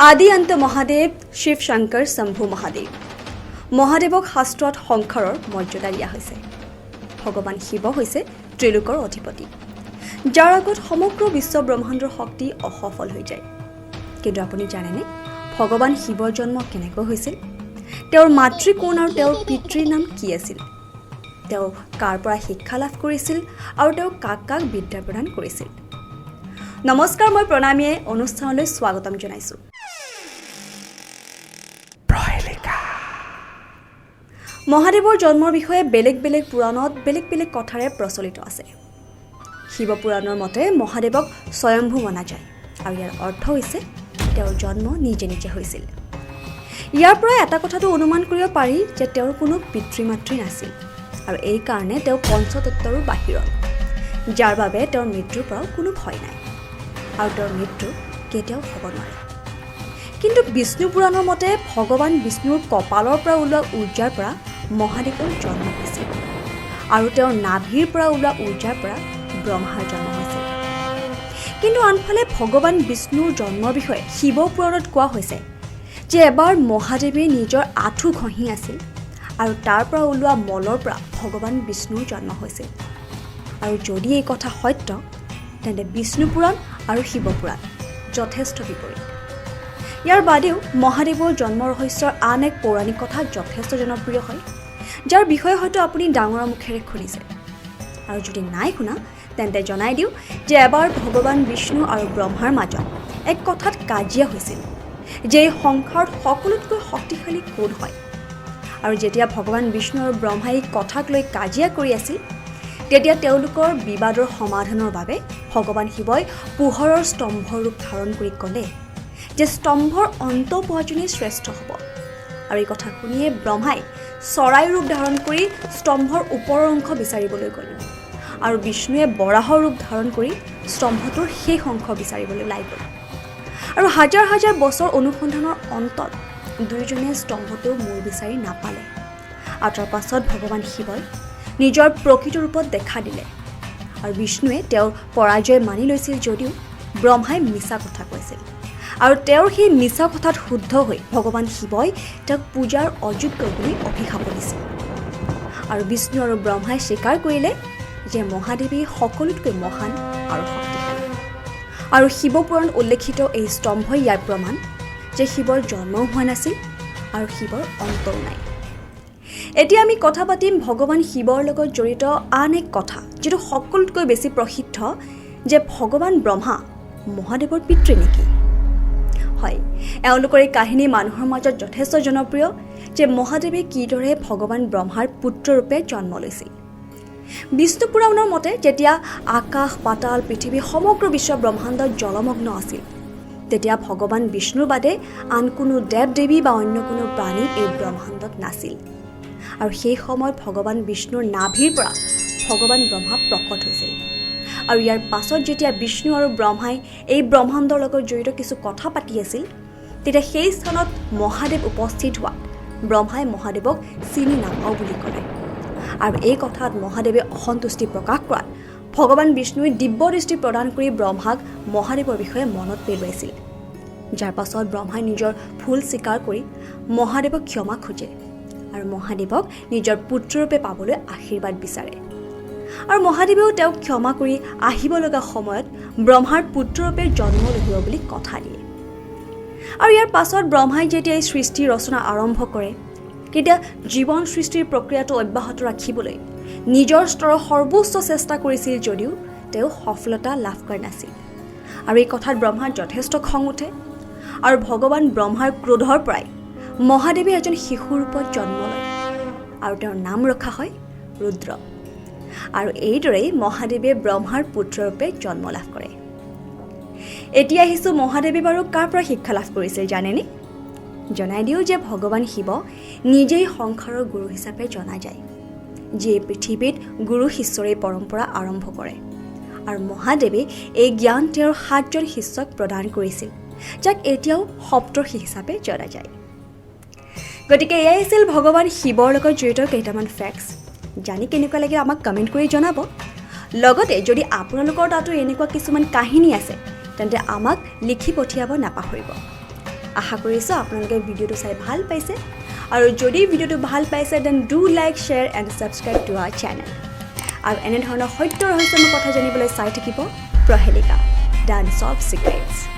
आदि अंत महादेव शिव शंकर शंभु महादेव महादेवक शास्त्ৰত সংসাৰৰ মৰ্যাদা দিয়া হৈছে। ভগৱান শিৱ হৈছে ত্ৰিলোকৰ অধিপতি, যাৰ আগত সমগ্ৰ বিশ্ব ব্ৰহ্মাণ্ডৰ শক্তি অসফল হৈ যায়। কিন্তু আপুনি জানেনে ভগৱান শিৱৰ জন্ম কেনেকৈ হৈছিল? তেওঁৰ মাতৃ কোন আৰু তেওঁৰ পিতৃৰ নাম কি আছিল? তেওঁ কাৰ পৰা শিক্ষা লাভ কৰিছিল আৰু তেওঁ কাক কাক বিদ্যা প্ৰদান কৰিছিল? নমস্কাৰ, মই প্ৰণামীয়ে অনুষ্ঠানলৈ স্বাগতম জনাইছোঁ। মহাদেৱৰ জন্মৰ বিষয়ে বেলেগ বেলেগ পুৰাণত বেলেগ বেলেগ কথাৰে প্ৰচলিত আছে। শিৱ পুৰাণৰ মতে মহাদেৱক স্বয়ম্ভু মনা যায় আৰু ইয়াৰ অৰ্থ হৈছে তেওঁৰ জন্ম নিজে নিজে হৈছিল। ইয়াৰ পৰা এটা কথাটো অনুমান কৰিব পাৰি যে তেওঁৰ কোনো পিতৃ মাতৃ নাছিল আৰু এই কাৰণে তেওঁ পঞ্চতত্ত্বৰো বাহিৰত, যাৰ বাবে তেওঁৰ মৃত্যুৰ পৰাও কোনো ভয় নাই আৰু তেওঁৰ মৃত্যু কেতিয়াও হ'ব নোৱাৰে। কিন্তু বিষ্ণু পুৰাণৰ মতে ভগৱান বিষ্ণুৰ কপালৰ পৰা ওলোৱা উৰ্জাৰ পৰা মহাদেৱৰ জন্ম হৈছিল আৰু তেওঁৰ নাভিৰ পৰা ওলোৱা উৰ্জাৰ পৰা ব্ৰহ্মাৰ জন্ম হৈছিল। কিন্তু আনফালে ভগৱান বিষ্ণুৰ জন্মৰ বিষয়ে শিৱ পুৰাণত কোৱা হৈছে যে এবাৰ মহাদেৱে নিজৰ আঁঠু ঘঁহি আছিল আৰু তাৰ পৰা ওলোৱা মলৰ পৰা ভগৱান বিষ্ণুৰ জন্ম হৈছিল। আৰু যদি এই কথা সত্য, তেন্তে বিষ্ণু পুৰাণ আৰু শিৱ পুৰাণ যথেষ্ট বিপৰীত। ইয়াৰ বাদেও মহাদেৱৰ জন্ম ৰহস্যৰ আন এক পৌৰাণিক কথা যথেষ্ট জনপ্ৰিয় হয়, যাৰ বিষয়ে হয়তো আপুনি ডাঙৰ মুখেৰে শুনিছে। আৰু যদি নাই শুনা, তেন্তে জনাই দিওঁ যে এবাৰ ভগৱান বিষ্ণু আৰু ব্ৰহ্মাৰ মাজত এক কথাত কাজিয়া হৈছিল যে এই সংসাৰত সকলোতকৈ শক্তিশালী কোন হয়। আৰু যেতিয়া ভগৱান বিষ্ণু আৰু ব্ৰহ্মাই এই কথাক লৈ কাজিয়া কৰি আছিল, তেতিয়া তেওঁলোকৰ বিবাদৰ সমাধানৰ বাবে ভগৱান শিৱই পোহৰৰ স্তম্ভৰ ৰূপ ধাৰণ কৰি ক'লে যে স্তম্ভৰ অন্ত পোৱাজনেই শ্ৰেষ্ঠ হ'ব। আৰু এই কথা শুনিয়ে ব্ৰহ্মাই চৰাই ৰূপ ধাৰণ কৰি স্তম্ভৰ ওপৰৰ অংশ বিচাৰিবলৈ গ'ল আৰু বিষ্ণুৱে বৰাহৰ ৰূপ ধাৰণ কৰি স্তম্ভটোৰ শেষ অংশ বিচাৰিবলৈ ওলাই গ'ল। আৰু হাজাৰ হাজাৰ বছৰ অনুসন্ধানৰ অন্তত দুয়োজনে স্তম্ভটোৰ মূৰ বিচাৰি নাপালে। আৰু তাৰ পাছত ভগৱান শিৱই নিজৰ প্ৰকৃত ৰূপত দেখা দিলে আৰু বিষ্ণুৱে তেওঁৰ পৰাজয় মানি লৈছিল যদিও ব্ৰহ্মাই মিছা কথা কৈছিল। আৰু তেওঁৰ সেই মিছা কথাত শুদ্ধ হৈ ভগৱান শিৱই তেওঁক পূজাৰ অযোগ্য বুলি অভিশাপ দিছিল। আৰু বিষ্ণু আৰু ব্ৰহ্মাই স্বীকাৰ কৰিলে যে মহাদেৱী সকলোতকৈ মহান আৰু শক্তিশালী। আৰু শিৱ পুৰাণ উল্লেখিত এই স্তম্ভই ইয়াৰ প্ৰমাণ যে শিৱৰ জন্মও হোৱা নাছিল আৰু শিৱৰ অন্তও নাই। এতিয়া আমি কথা পাতিম ভগৱান শিৱৰ লগত জড়িত আন এক কথা, যিটো সকলোতকৈ বেছি প্ৰসিদ্ধ, যে ভগৱান ব্ৰহ্মা মহাদেৱৰ পিতৃ নেকি? হয়, এওঁলোকৰ এই কাহিনী মানুহৰ মাজত যথেষ্ট জনপ্ৰিয় যে মহাদেৱে কিদৰে ভগৱান ব্ৰহ্মাৰ পুত্ৰৰূপে জন্ম লৈছিল। বিষ্ণু পুৰাণৰ মতে যেতিয়া আকাশ পাতাল পৃথিৱী সমগ্ৰ বিশ্ব ব্ৰহ্মাণ্ডত জলমগ্ন আছিল, তেতিয়া ভগৱান বিষ্ণুৰ বাদে আন কোনো দেৱ দেৱী বা অন্য কোনো প্ৰাণী এই ব্ৰহ্মাণ্ডত নাছিল। আৰু সেই সময়ত ভগৱান বিষ্ণুৰ নাভিৰ পৰা ভগৱান ব্ৰহ্মা প্ৰকট হৈছিল। আৰু ইয়াৰ পাছত যেতিয়া বিষ্ণু আৰু ব্ৰহ্মাই এই ব্ৰহ্মাণ্ডৰ লগত জড়িত কিছু কথা পাতি আছিল, তেতিয়া সেই স্থানত মহাদেৱ উপস্থিত হোৱাত ব্ৰহ্মাই মহাদেৱক চিনি নাপাওঁ বুলি ক'লে। আৰু এই কথাত মহাদেৱে অসন্তুষ্টি প্ৰকাশ কৰাত ভগৱান বিষ্ণুৱে দিব্য দৃষ্টি প্ৰদান কৰি ব্ৰহ্মাক মহাদেৱৰ বিষয়ে মনত পেলোৱাইছিল, যাৰ পাছত ব্ৰহ্মাই নিজৰ ভুল স্বীকাৰ কৰি মহাদেৱক ক্ষমা খোজে আৰু মহাদেৱক নিজৰ পুত্ৰৰূপে পাবলৈ আশীৰ্বাদ বিচাৰে। আৰু মহাদেৱেও তেওঁক ক্ষমা কৰি আহিব লগা সময়ত ব্ৰহ্মাৰ পুত্ৰৰূপে জন্ম ল'ব বুলি কথা দিয়ে। আৰু ইয়াৰ পাছত ব্ৰহ্মাই যেতিয়া এই সৃষ্টি ৰচনা আৰম্ভ কৰে, তেতিয়া জীৱন সৃষ্টিৰ প্ৰক্ৰিয়াটো অব্যাহত ৰাখিবলৈ নিজৰ স্তৰৰ সৰ্বোচ্চ চেষ্টা কৰিছিল যদিও তেওঁ সফলতা লাভ কৰা নাছিল। আৰু এই কথাত ব্ৰহ্মাৰ যথেষ্ট খং উঠে আৰু ভগৱান ব্ৰহ্মাৰ ক্ৰোধৰ পৰাই মহাদেৱে এজন শিশুৰ ৰূপত জন্ম লয় আৰু তেওঁৰ নাম ৰখা হয় ৰুদ্ৰ। আৰু এইদৰেই মহাদেৱে ব্ৰহ্মাৰ পুত্ৰৰূপে জন্ম লাভ কৰে। এতিয়া আহিছোঁ মহাদেৱে বাৰু কাৰ পৰা শিক্ষা লাভ কৰিছিল জানেনে? জনাই দিওঁ যে ভগৱান শিৱ নিজেই সংসাৰৰ গুৰু হিচাপে জনা যায়, যিয়ে পৃথিৱীত গুৰু শিষ্যৰে পৰম্পৰা আৰম্ভ কৰে। আৰু মহাদেৱে এই জ্ঞান তেওঁৰ 7জন শিষ্যক প্ৰদান কৰিছিল, যাক এতিয়াও সপ্তৰ্ষি হিচাপে জনা যায়। গতিকে এয়াই আছিল ভগৱান শিৱৰ লগত জড়িত কেইটামান ফেক্টছ। জানি কেনেকুৱা লাগে আমাক কমেণ্ট কৰি জনাব। লগতে যদি আপোনালোকৰ তাতো এনেকুৱা কিছুমান কাহিনী আছে, তেন্তে আমাক লিখি পঠিয়াব নাপাহৰিব। আশা কৰিছোঁ আপোনালোকে ভিডিঅ'টো চাই ভাল পাইছে আৰু যদি ভিডিঅ'টো ভাল পাইছে then do like share and subscribe to our channel আৰু এনেধৰণৰ সত্য ৰহস্যময় কথা জানিবলৈ চাই থাকিব প্ৰহেলিকা ডান্স অফ চিক্ৰেটছ